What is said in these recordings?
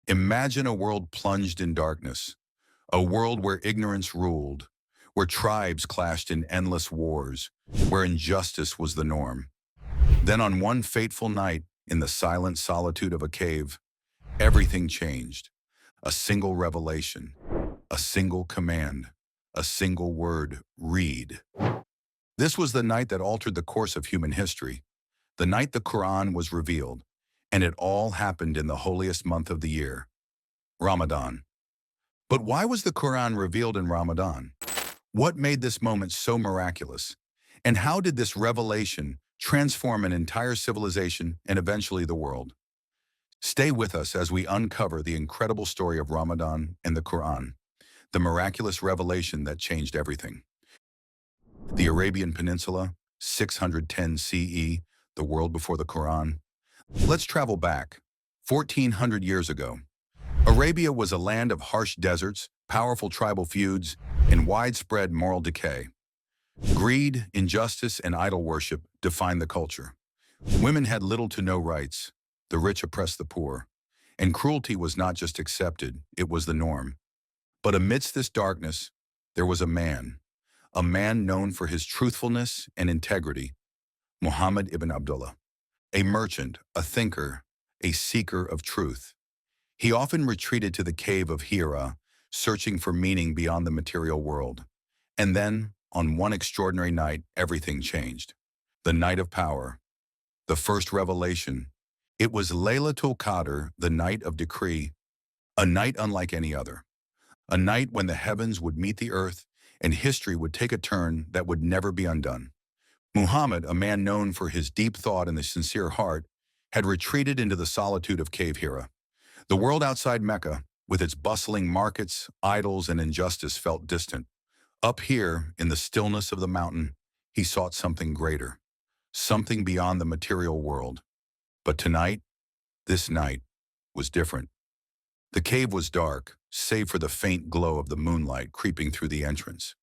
Imagine a world plunged in darkness, a world where ignorance ruled, where tribes clashed in endless wars, where injustice was the norm. Then on one fateful night, in the silent solitude of a cave, everything changed. A single revelation, a single command, a single word, read. This was the night that altered the course of human history, the night the Quran was revealed, and it all happened in the holiest month of the year, Ramadan. But why was the Quran revealed in Ramadan? What made this moment so miraculous? And how did this revelation transform an entire civilization and eventually the world? Stay with us as we uncover the incredible story of Ramadan and the Quran, the miraculous revelation that changed everything. The Arabian Peninsula, 610 CE, the world before the Quran. Let's travel back, 1400 years ago. Arabia was a land of harsh deserts, powerful tribal feuds, and widespread moral decay. Greed, injustice, and idol worship defined the culture. Women had little to no rights. The rich oppressed the poor. And cruelty was not just accepted, it was the norm. But amidst this darkness, there was a man known for his truthfulness and integrity, Muhammad ibn Abdullah, a merchant, a thinker, a seeker of truth. He often retreated to the cave of Hira, searching for meaning beyond the material world. And then, on one extraordinary night, everything changed. The night of power, the first revelation. It was Laylatul Qadr, the night of decree, a night unlike any other. A night when the heavens would meet the earth and history would take a turn that would never be undone. Muhammad, a man known for his deep thought and the sincere heart, had retreated into the solitude of Cave Hira. The world outside Mecca, with its bustling markets, idols, and injustice, felt distant. Up here, in the stillness of the mountain, he sought something greater, something beyond the material world. But tonight, this night, was different. The cave was dark, save for the faint glow of the moonlight creeping through the entrance.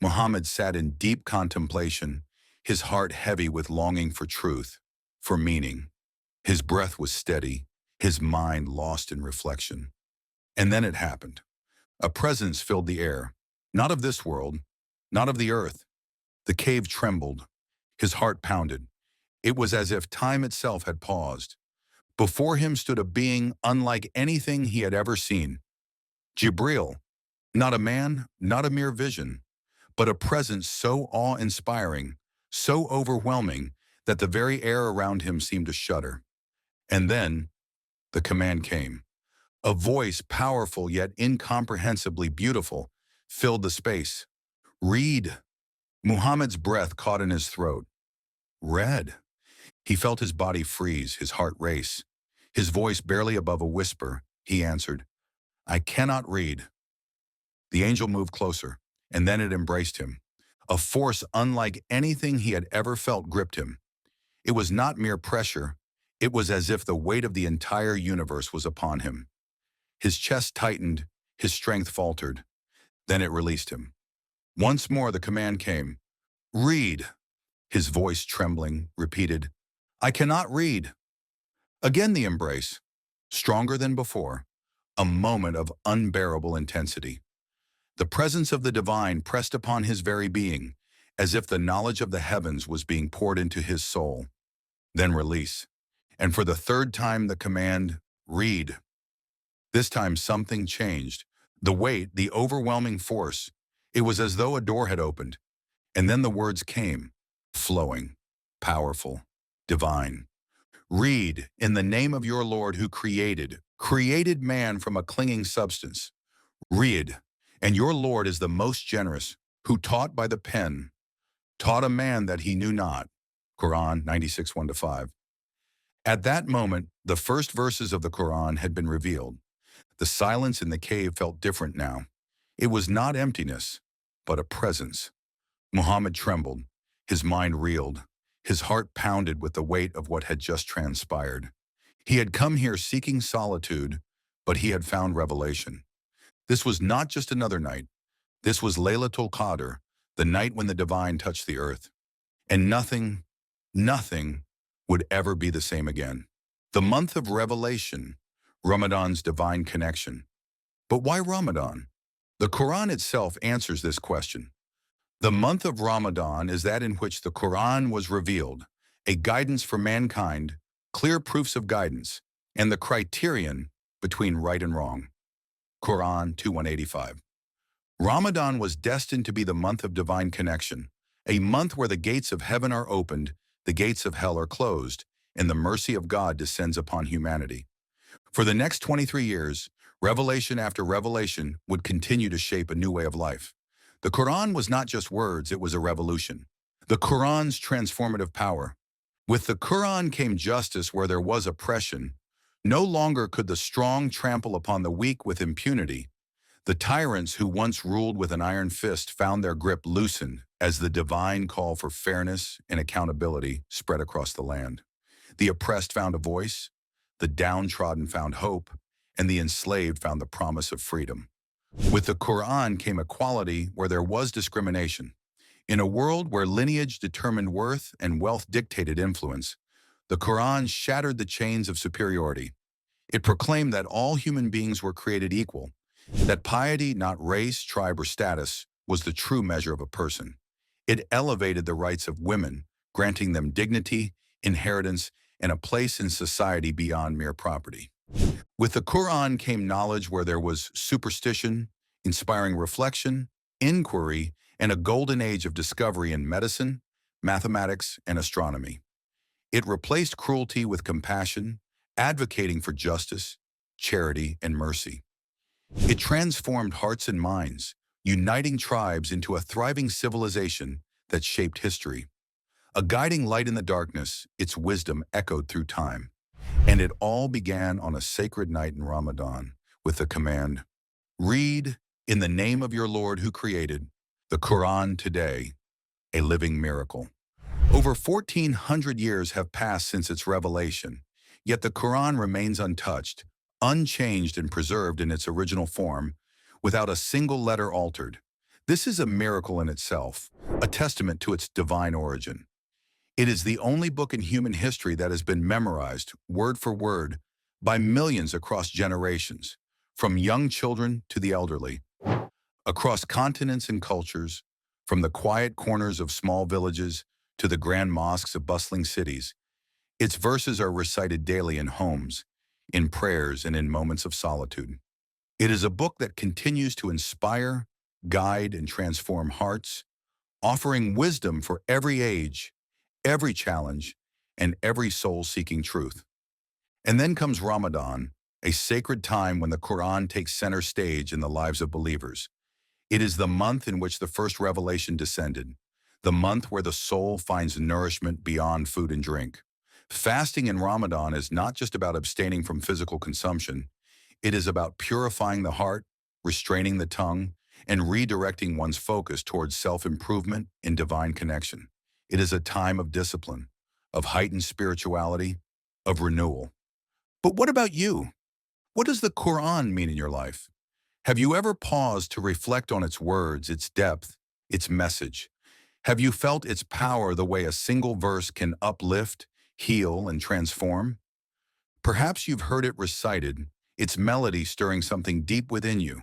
Muhammad sat in deep contemplation, his heart heavy with longing for truth, for meaning. His breath was steady, his mind lost in reflection. And then it happened. A presence filled the air, not of this world, not of the earth. The cave trembled, his heart pounded. It was as if time itself had paused. Before him stood a being unlike anything he had ever seen. Jibril, not a man, not a mere vision, but a presence so awe-inspiring, so overwhelming, that the very air around him seemed to shudder. And then, the command came. A voice, powerful yet incomprehensibly beautiful, filled the space. Read. Muhammad's breath caught in his throat. Read. He felt his body freeze, his heart race. His voice barely above a whisper, he answered, I cannot read. The angel moved closer, and then it embraced him. A force unlike anything he had ever felt gripped him. It was not mere pressure. It was as if the weight of the entire universe was upon him. His chest tightened, his strength faltered. Then it released him. Once more the command came. Read. His voice trembling, repeated, I cannot read. Again the embrace, stronger than before, a moment of unbearable intensity. The presence of the divine pressed upon his very being, as if the knowledge of the heavens was being poured into his soul. Then release. And for the third time the command, read. This time something changed. The weight, the overwhelming force. It was as though a door had opened. And then the words came, flowing, powerful, divine. Read, in the name of your Lord who created man from a clinging substance. Read, and your Lord is the most generous, who taught by the pen, taught a man that he knew not. Quran 96, 1-5. At that moment, the first verses of the Quran had been revealed. The silence in the cave felt different now. It was not emptiness, but a presence. Muhammad trembled, his mind reeled, his heart pounded with the weight of what had just transpired. He had come here seeking solitude, but he had found revelation. This was not just another night. This was Laylatul Qadr, the night when the divine touched the earth. And nothing would ever be the same again. The month of revelation, Ramadan's divine connection. But why Ramadan? The Quran itself answers this question. The month of Ramadan is that in which the Quran was revealed, a guidance for mankind, clear proofs of guidance, and the criterion between right and wrong. Quran 2185. Ramadan was destined to be the month of divine connection, a month where the gates of heaven are opened, the gates of hell are closed, and the mercy of God descends upon humanity. For the next 23 years, revelation after revelation would continue to shape a new way of life. The Quran was not just words, it was a revolution. The Quran's transformative power. With the Quran came justice where there was oppression. No longer could the strong trample upon the weak with impunity. The tyrants who once ruled with an iron fist found their grip loosened as the divine call for fairness and accountability spread across the land. The oppressed found a voice, the downtrodden found hope, and the enslaved found the promise of freedom. With the Quran came equality where there was discrimination. In a world where lineage determined worth and wealth dictated influence, the Quran shattered the chains of superiority. It proclaimed that all human beings were created equal, that piety, not race, tribe, or status, was the true measure of a person. It elevated the rights of women, granting them dignity, inheritance, and a place in society beyond mere property. With the Quran came knowledge where there was superstition, inspiring reflection, inquiry, and a golden age of discovery in medicine, mathematics, and astronomy. It replaced cruelty with compassion, advocating for justice, charity, and mercy. It transformed hearts and minds, uniting tribes into a thriving civilization that shaped history. A guiding light in the darkness, its wisdom echoed through time. And it all began on a sacred night in Ramadan with the command, read in the name of your Lord who created the Quran today, a living miracle. Over 1,400 years have passed since its revelation, yet the Quran remains untouched, unchanged and preserved in its original form, without a single letter altered. This is a miracle in itself, a testament to its divine origin. It is the only book in human history that has been memorized, word for word, by millions across generations, from young children to the elderly, across continents and cultures, from the quiet corners of small villages to the grand mosques of bustling cities. Its verses are recited daily in homes, in prayers, and in moments of solitude. It is a book that continues to inspire, guide, and transform hearts, offering wisdom for every age, every challenge, and every soul seeking truth. And then comes Ramadan, a sacred time when the Quran takes center stage in the lives of believers. It is the month in which the first revelation descended, the month where the soul finds nourishment beyond food and drink. Fasting in Ramadan is not just about abstaining from physical consumption. It is about purifying the heart, restraining the tongue, and redirecting one's focus towards self-improvement and divine connection. It is a time of discipline, of heightened spirituality, of renewal. But what about you? What does the Quran mean in your life? Have you ever paused to reflect on its words, its depth, its message? Have you felt its power the way a single verse can uplift, heal, and transform? Perhaps you've heard it recited, its melody stirring something deep within you.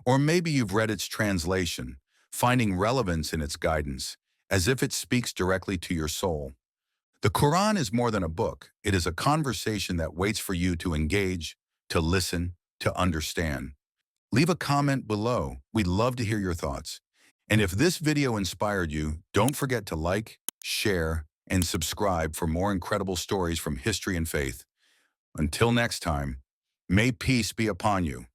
Or maybe you've read its translation, finding relevance in its guidance, as if it speaks directly to your soul. The Quran is more than a book. It is a conversation that waits for you to engage, to listen, to understand. Leave a comment below. We'd love to hear your thoughts. And if this video inspired you, don't forget to like, share, and subscribe for more incredible stories from history and faith. Until next time, may peace be upon you.